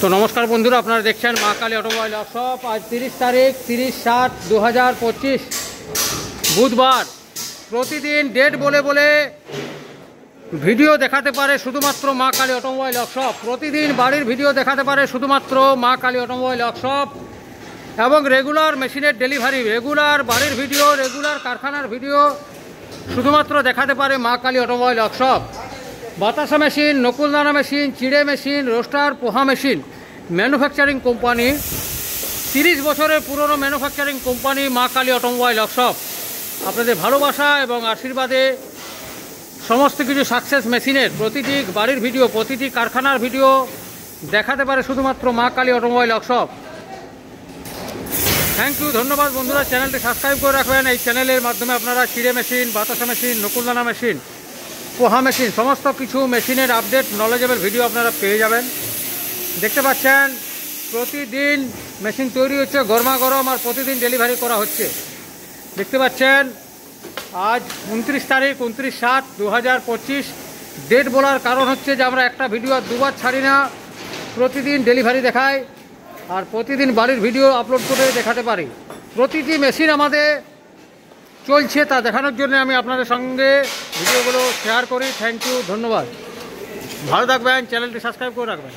তো নমস্কার বন্ধুরা, আপনারা দেখছেন মা কালী অটোমোবাইল ওয়ার্কশপ। আজ 30 তারিখ 30/7/2025 বুধবার। প্রতিদিন ডেট বলে বলে ভিডিও দেখাতে পারে শুধুমাত্র মা কালী অটোমোবাইল ওয়ার্কশপ। প্রতিদিন বাড়ির ভিডিও দেখাতে পারে শুধুমাত্র মা কালী অটোমোবাইল ওয়ার্কশপ। এবং রেগুলার মেশিনের ডেলিভারি, রেগুলার বাড়ির ভিডিও, রেগুলার কারখানার ভিডিও শুধুমাত্র দেখাতে পারে মা কালী অটোমোবাইল ওয়ার্কশপ। বাতাসা মেশিন, নকুলদানা মেশিন, চিড়ে মেশিন, রোস্টার, পোহা মেশিন, ম্যানুফ্যাকচারিং কোম্পানি, 30 বছরের পুরনো ম্যানুফ্যাকচারিং কোম্পানি মা কালী অটোমোবাইল ওয়ার্কশপ। আপনাদের ভালোবাসা এবং আশীর্বাদে সমস্ত কিছু সাকসেস মেশিনের প্রতিটি বাড়ির ভিডিও, প্রতিটি কারখানার ভিডিও দেখাতে পারে শুধুমাত্র Maa Kali automobile workshop. Thank you, ধন্যবাদ বন্ধুরা। চ্যানেলটি সাবস্ক্রাইব করে রাখবেন। এই চ্যানেলের মাধ্যমে আপনারা চিড়ে মেশিন, বাতাসা মেশিন, নকুলদানা মেশিন, পোহা মেশিন, সমস্ত কিছু মেশিনের আপডেট, নলেজেবল ভিডিও আপনারা পেয়ে যাবেন। দেখতে পাচ্ছেন প্রতিদিন মেশিন তৈরি হচ্ছে গরমা গরম, আর প্রতিদিন ডেলিভারি করা হচ্ছে। দেখতে পাচ্ছেন আজ 29 তারিখ 29/7/2025। ডেট বলার কারণ হচ্ছে যে আমরা একটা ভিডিও আর দুবার ছাড়ি না, প্রতিদিন ডেলিভারি দেখাই আর প্রতিদিন বাড়ির ভিডিও আপলোড করে দেখাতে পারি। প্রতিটি মেশিন আমাদের চলছে তা দেখানোর জন্য আমি আপনাদের সঙ্গে ভিডিওগুলো শেয়ার করি। থ্যাংক ইউ, ধন্যবাদ। ভালো থাকবেন, চ্যানেলটি সাবস্ক্রাইব করে রাখবেন।